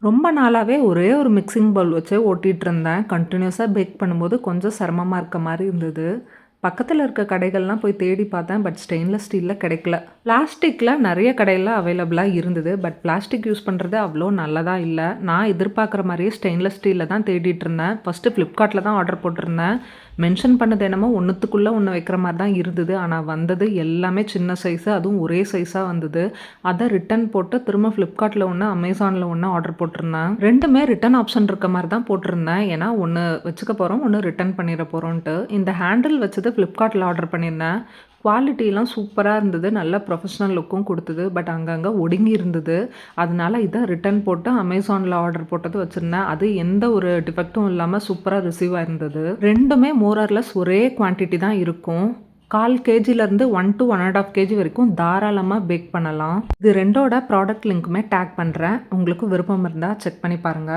ரொம்ப நாளாவே ஒரே ஒரு மிக்ஸிங் பவுல் வச்சே ஓட்டிட்டு இருந்தேன். கன்டினியூஸா பேக் பண்ணும்போது கொஞ்சம் சிரமமா இருக்க மாரி இருந்தது. பக்கத்துல இருக்க கடைகள்லாம் போய் தேடி பார்த்தேன். பட் ஸ்டெயின்லெஸ் ஸ்டீல்ல கிடைக்கல. பிளாஸ்டிக்ல நெறைய கடையில அவைலபிளா இருந்தது. பட் பிளாஸ்டிக் யூஸ் பண்றது அவ்ளோ நல்லதா இல்ல. நான் எதிர்பார்க்குற மாரியே ஸ்டெயின்லெஸ் ஸ்டீல்ல தான் தேடிட்டு இருந்தேன். ஃபர்ஸ்ட்டு Flipkartல தான் ஆர்டர் போட்டிருந்தேன். மென்ஷன் பண்ணது என்னமோ ஒண்ணுத்துக்குள்ள ஒண்ணு வைக்கிற மாரி தான் இருந்தது. ஆனா வந்தது எல்லாமே சின்ன சைஸு. அதுவும் ஒரே சைஸா வந்தது. அத ரிட்டர்ன் போட்டு திரும்ப Flipkartல ஒண்ணு, Amazonல ஒண்ணு ஆர்டர் போட்டிருந்தேன். 2மே ரிட்டர்ன் ஆப்ஷன் இருக்க மாரி தான் போட்டிருந்தேன். ஏன்னா ஒண்ணு வச்சுக்க போறோம், ஒண்ணு ரிட்டர்ன் பண்ணிற போறோம்ன்ட்டு. இந்த ஹேண்டில் வச்சது Flipkartல ஆர்டர் பண்ணியிருந்தேன். குவாலிட்டிலாம் சூப்பரா இருந்தது. நல்ல ப்ரொஃபஷனல் லுக்கும் குடுத்தது. பட் அங்கங்க ஒடுங்கி இருந்தது. அதனால இத ரிட்டர்ன் போட்டு Amazonல ஆர்டர் போட்டது வச்சிருந்தேன். அது எந்த ஒரு டிஃபெக்ட்டும் இல்லாம சூப்பரா ரிசீவ் ஆயிருந்தது. 2மே மோர் ஆர் லெஸ் ஒரே குவான்டிட்டி தான் இருக்கும். 1/4 கேஜிலருந்து 1 to 1 1/2 கேஜி வரைக்கும் தாராளமா பேக் பண்ணலாம். இது 2ஓட ப்ராடக்ட் லிங்க்குமே டேக் பண்றேன். உங்களுக்கு விருப்பம் இருந்தா செக் பண்ணி பாருங்க.